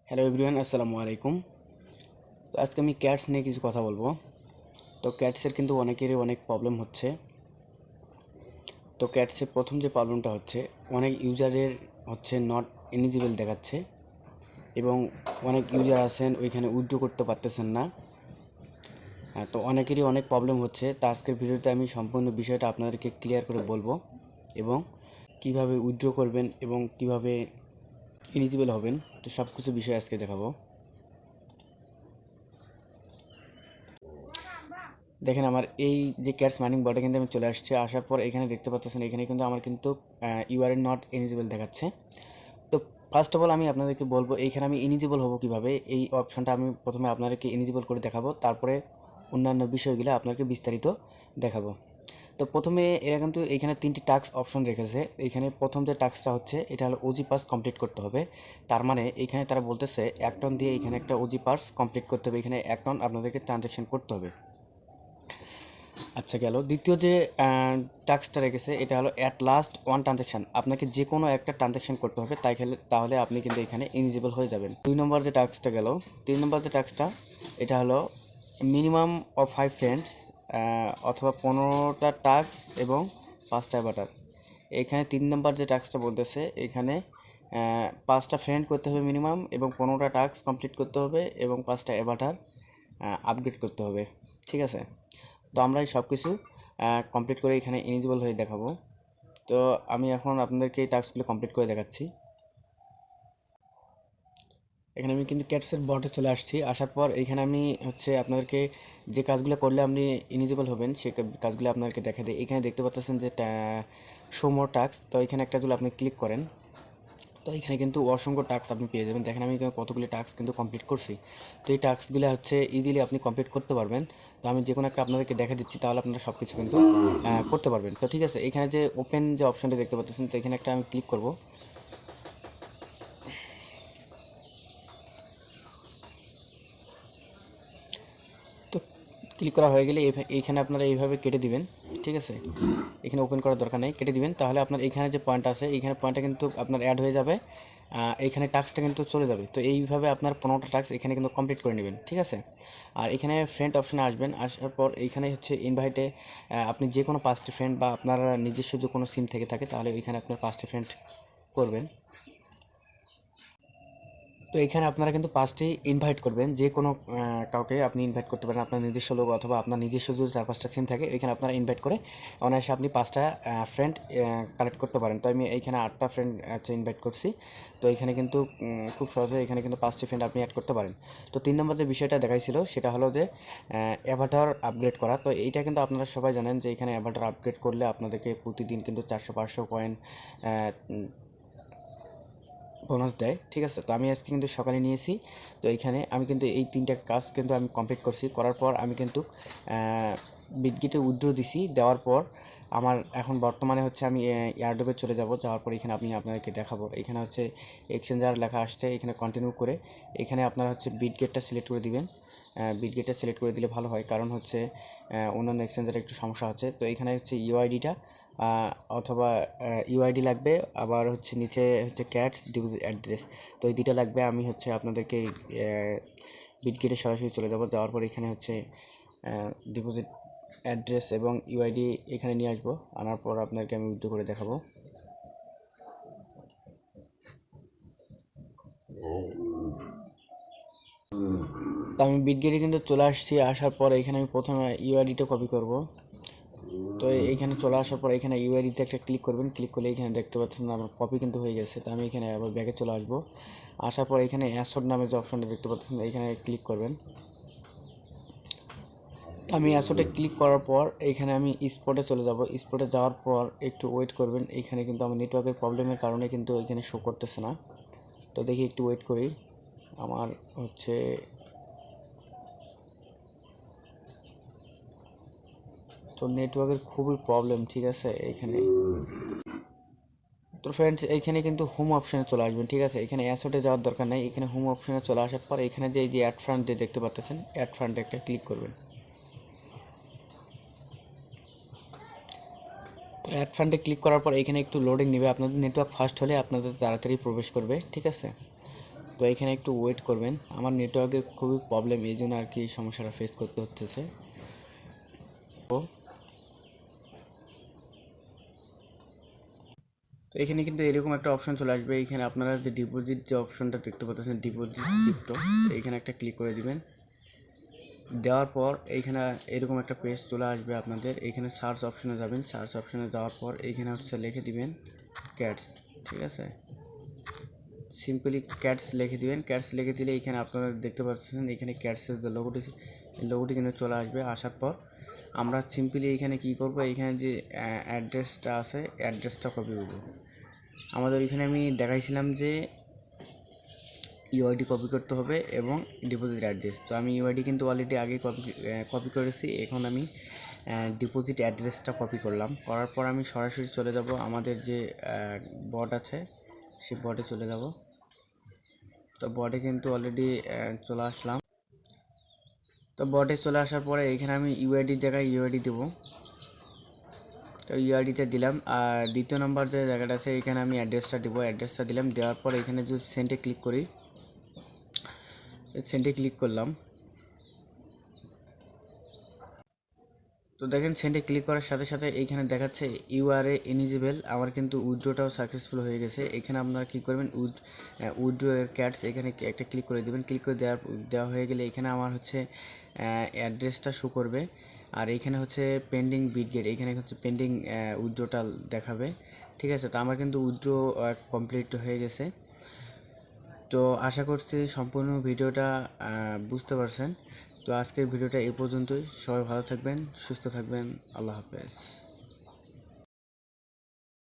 Hello everyone, আসসালামু আলাইকুম। তো আজকে আমি ক্যাটস নিয়ে কিছু কথা বলবো। তো ক্যাটসের কিন্তু অনেকেরই অনেক প্রবলেম হচ্ছে। তো ক্যাটসের প্রথম যে প্রবলেমটা হচ্ছে, অনেক ইউজারের হচ্ছে নট এলিজিবল দেখাচ্ছে এবং অনেক ইউজার আছেন ওইখানে উইথড্র করতে পারতেছেন না। তো অনেকেরই অনেক প্রবলেম হচ্ছে। তো আজকের ভিডিওতে আমি সম্পূর্ণ বিষয়টা আপনাদেরকে ক্লিয়ার করে বলবো এবং কিভাবে উইথড্র করবেন এবং কিভাবে এলিজিবল হবেন, তো সব কিছু বিষয় আজকে দেখাবো। দেখেন, আমার এই যে ক্যাটস মাইনিং বটে কিন্তু আমি চলে আসছে। আসার পর এখানে দেখতে পাচ্ছেন, এখানে কিন্তু আমার কিন্তু ইউআর নট এলিজিবল দেখাচ্ছে। তো ফার্স্ট অফ অল আমি আপনাদেরকে বলবো এইখানে আমি এলিজিবল হব কিভাবে। এই অপশনটা আমি প্রথমে আপনাদেরকে এলিজিবল করে দেখাবো, তারপরে অন্যান্য বিষয়গুলো আপনাকে বিস্তারিত দেখাবো। তো প্রথমে এরা কিন্তু এখানে তিনটি টাস্ক অপশন রেখেছে। এখানে প্রথম যে টাস্কটা হচ্ছে এটা হলো ওজি পাস কমপ্লিট করতে হবে। তার মানে এখানে তারা বলতেছে 1 টন দিয়ে এখানে একটা ওজি পাস কমপ্লিট করতে হবে। এখানে 1 টন আপনাদেরকে ট্রানজ্যাকশন করতে হবে। আচ্ছা, গেল দ্বিতীয় যে টাস্কটা রেখেছে, এটা হলো অ্যাট লাস্ট ওয়ান ট্রানজ্যাকশন। আপনাকে যে কোনো একটা ট্রানজ্যাকশন করতে হবে, তাহলে আপনি কিন্তু এখানে এলিজিবল হয়ে যাবেন। 2 নম্বর যে টাস্কটা গেল। 3 নম্বর যে টাস্কটা, এটা হলো মিনিমাম অফ 5 ফ্রেন্ডস, অথবা 15টা টাস্ক এবং 5টা অ্যাভাটার। এখানে 3 নম্বর যে টাস্কটা বলতেছে, এখানে 5টা ফ্রেন্ড করতে হবে মিনিমাম, এবং 15টা টাস্ক কমপ্লিট করতে হবে, এবং 5টা অ্যাভাটার আপগ্রেড করতে হবে। ঠিক আছে, তো আমরা এই সব কিছু কমপ্লিট করে এখানে এলিজিবল হয়ে দেখাবো। তো আমি এখন আপনাদেরকে এই টাস্কগুলো কমপ্লিট করে দেখাচ্ছি। এখানে আমি কিন্তু ক্যাটসের বটে চলে আসছি। আসার পর এখানে আমি হচ্ছে আপনাদেরকে যে কাজগুলো করলে আপনি এলিজিবল হবেন সেই কাজগুলো আপনাদেরকে দেখা দেয়। এখানে দেখতে পাচ্ছেন যে শো মোর টাস্ক, তো এখানে একটা যদি আপনি ক্লিক করেন, তো এখানে কিন্তু অসংখ্য টাস্ক আপনি পেয়ে যাবেন। দেখেন আমি এখানে কতগুলি টাস্ক কিন্তু কমপ্লিট করছি। তো এই টাস্কগুলো হচ্ছে ইজিলি আপনি কমপ্লিট করতে পারবেন। তো আমি যে কোনো একটা আপনাদেরকে দেখা দিচ্ছি, তাহলে আপনারা সব কিছু কিন্তু করতে পারবেন। তো ঠিক আছে, এখানে যে ওপেন যে অপশনটা দেখতে পাচ্ছেন, তো এখানে একটা আমি ক্লিক করব। তো ক্লিক করা হয়ে গেলে এইখানে আপনারা এইভাবে কেটে দিবেন। ঠিক আছে, এখানে ওপেন করার দরকার নেই, কেটে দিবেন। তাহলে আপনার এখানে যে পয়েন্ট আছে, এইখানে পয়েন্টটা কিন্তু আপনার অ্যাড হয়ে যাবে। এইখানে টাস্কটা কিন্তু চলে যাবে। তো এইভাবে আপনার 15টা টাস্ক এখানে কিন্তু কমপ্লিট করে নেবেন। ঠিক আছে, আর এখানে ফ্রেন্ড অপশানে আসবেন। আসার পর এইখানে হচ্ছে ইনভাইটে আপনি যে কোনো 5টি ফ্রেন্ড বা আপনার নিজস্ব যে কোনো সিম থেকে থাকে, তাহলে ওইখানে আপনার 5টি ফ্রেন্ড করবেন। তো এখানে আপনারা কিন্তু 5টি ইনভাইট করবেন। যে কোনো কাউকে আপনি ইনভাইট করতে পারেন, আপনার নিজস্ব লোক অথবা আপনার নিজস্ব যদি 4-5টা সিম থাকে, এখানে আপনারা ইনভাইট করে অনায়াসে আপনি 5টা ফ্রেন্ড কালেক্ট করতে পারেন। তো আমি এইখানে 8টা ফ্রেন্ড ইনভাইট করছি। তো এখানে কিন্তু খুব সহজে এখানে কিন্তু 5টি ফ্রেন্ড আপনি অ্যাড করতে পারেন। তো 3 নম্বর যে বিষয়টা দেখাইছিল, সেটা হলো যে অ্যাভাটার আপগ্রেড করা। তো এইটা কিন্তু আপনারা সবাই জানেন যে এখানে অ্যাভাটার আপগ্রেড করলে আপনাদেরকে প্রতিদিন কিন্তু 400-500 কয়েন বোনাস দেয়। ঠিক আছে, তো আমি আজকে কিন্তু সকালে নিয়েছি। তো এইখানে আমি কিন্তু এই 3টা কাজ কিন্তু আমি কমপ্লিট করছি। করার পর আমি কিন্তু বিটগেটে উইথড্র দিছি। দেওয়ার পর আমার এখন বর্তমানে হচ্ছে আমি এয়ারড্রপে চলে যাব। যাওয়ার পর এখানে আপনাদেরকে দেখাবো। এখানে হচ্ছে এক্সচেঞ্জার লেখা আসছে, এখানে কন্টিনিউ করে এখানে আপনারা হচ্ছে বিটগেটটা সিলেক্ট করে দিবেন। বিটগেটটা সিলেক্ট করে দিলে ভালো হয়, কারণ হচ্ছে অন্যান্য এক্সচেঞ্জারে একটু সমস্যা হচ্ছে। তো এখানে হচ্ছে ইউআইডিটা অথবা ইউআইডি লাগবে, আবার হচ্ছে নিচে হচ্ছে ক্যাটস ডিপোজিট অ্যাড্রেস। তো এই দুইটা লাগবে। আমি হচ্ছে আপনাদেরকে বিটগেটে সরাসরি চলে যাব। যাওয়ার পর এখানে হচ্ছে ডিপোজিট অ্যাড্রেস এবং ইউআইডি এখানে নিয়ে আসবো। আনার পর আপনাকে আমি উইথড্র করে দেখাবো। তো আমি বিটগেটে কিন্তু চলে আসছি। আসার পর এখানে আমি প্রথমে ইউআইডিটা কপি করব। তো এইখানে চলে আসার পর এখানে ইউআইডিতে একটা ক্লিক করবেন। ক্লিক করলে এখানে দেখতে পাচ্ছেন আমার কপি কিন্তু হয়ে গেছে। তো আমি এখানে আবার ব্যাগে চলে আসবো। আসার পর এখানে অ্যাসোড নামে যে অপশনটা দেখতে পাচ্ছেন, এখানে ক্লিক করবেন। আমি অ্যাসোডে ক্লিক করার পর এখানে আমি স্পটে চলে যাব। স্পটে যাওয়ার পর একটু ওয়েট করবেন। এখানে কিন্তু আমার নেটওয়ার্কের প্রবলেমের কারণে কিন্তু এখানে শো করতেছে না। তো দেখি, একটু ওয়েট করি। আমার হচ্ছে তো নেটওয়ার্কের খুবই প্রবলেম। ঠিক আছে, এইখানে তো ফ্রেন্ডস এইখানে কিন্তু হোম অপশনে চলে আসবেন। ঠিক আছে, এখানে অ্যাসোটে যাওয়ার দরকার নেই। এখানে হোম অপশনে চলে আসার পর এখানে যে এই যে অ্যাড ফান্ড দিয়ে দেখতে পাচ্ছেন, অ্যাড ফান্ডে একটা ক্লিক করবেন। তো অ্যাড ফান্ডে ক্লিক করার পর এখানে একটু লোডিং নেবে। আপনাদের নেটওয়ার্ক ফাস্ট হলে আপনাদের তাড়াতাড়ি প্রবেশ করবে। ঠিক আছে, তো এখানে একটু ওয়েট করবেন, আমার নেটওয়ার্কের খুবই প্রবলেম, এই জন্য আর কি এই সমস্যাটা ফেস করতে হচ্ছে। তো এখানে কিন্তু এরকম একটা অপশন চলে আসবে, এখানে আপনারা যে ডিপোজিট যে অপশনটা দেখতে পাচ্ছেন ডিপোজিট ক্রিপ্টো, এইখানে একটা ক্লিক করে দিবেন। দেওয়ার পর এইখানে এরকম একটা পেজ চলে আসবে আপনাদের, এইখানে সার্চ অপশনে যাবেন, সার্চ অপশনে যাওয়ার পর এইখানে হচ্ছে লিখে দিবেন ক্যাটস, ঠিক আছে, সিম্পলি ক্যাটস লিখে দিবেন। ক্যাটস লিখে দিলে এখানে আপনারা দেখতে পাচ্ছেন এখানে ক্যাটসের যে লোগোটি কিন্তু চলে আসবে। আসার পর আমরা সিম্পলি এখানে কি করব, এখানে যে অ্যাড্রেসটা আছে অ্যাড্রেসটা কপি করব। আমাদের এখানে আমি দেখাইছিলাম যে ইউআইডি কপি করতে হবে এবং ডিপোজিট অ্যাড্রেস, তো আমি ইউআইডি কিন্তু অলরেডি আগে কপি করেছি, এখন আমি ডিপোজিট অ্যাড্রেসটা কপি করলাম। করার পর আমি সরাসরি চলে যাব আমাদের যে বট আছে সেই বটে চলে যাব। তো বটে কিন্তু অলরেডি চলে আসলাম। তো বটে চলে আসার পরে এখানে আমি ইউআইডির জায়গায় ইউআইডি দেবো, তো ইউআইডিতে দিলাম। আর দ্বিতীয় নম্বর যে জায়গাটা আছে এখানে আমি অ্যাড্রেসটা দেবো, অ্যাড্রেসটা দিলাম। দেওয়ার পর এখানে যদি সেন্টে ক্লিক করি, সেন্টে ক্লিক করলাম। তো দেখেন সেন্টে ক্লিক করার সাথে সাথে এইখানে দেখাচ্ছে ইউআরএ এলিজিবল, আমার কিন্তু উইথড্রটাও সাকসেসফুল হয়ে গেছে। এখানে আপনারা কী করবেন, উইথড্র এর ক্যাটস এখানে একটা ক্লিক করে দেবেন। ক্লিক করে দেওয়া হয়ে গেলে এখানে আমার হচ্ছে অ্যাড্রেসটা শো করবে। আর এইখানে হচ্ছে পেন্ডিং বিটগেট, এইখানে হচ্ছে পেন্ডিং উইথড্রটা দেখাবে, ঠিক আছে। তো আমার কিন্তু উইথড্র কমপ্লিট হয়ে গেছে। তো আশা করছি সম্পূর্ণ ভিডিওটা বুঝতে পারছেন। তো আজকের ভিডিওটা এই পর্যন্তই, সবাই ভালো থাকবেন, সুস্থ থাকবেন, আল্লাহ হাফেজ।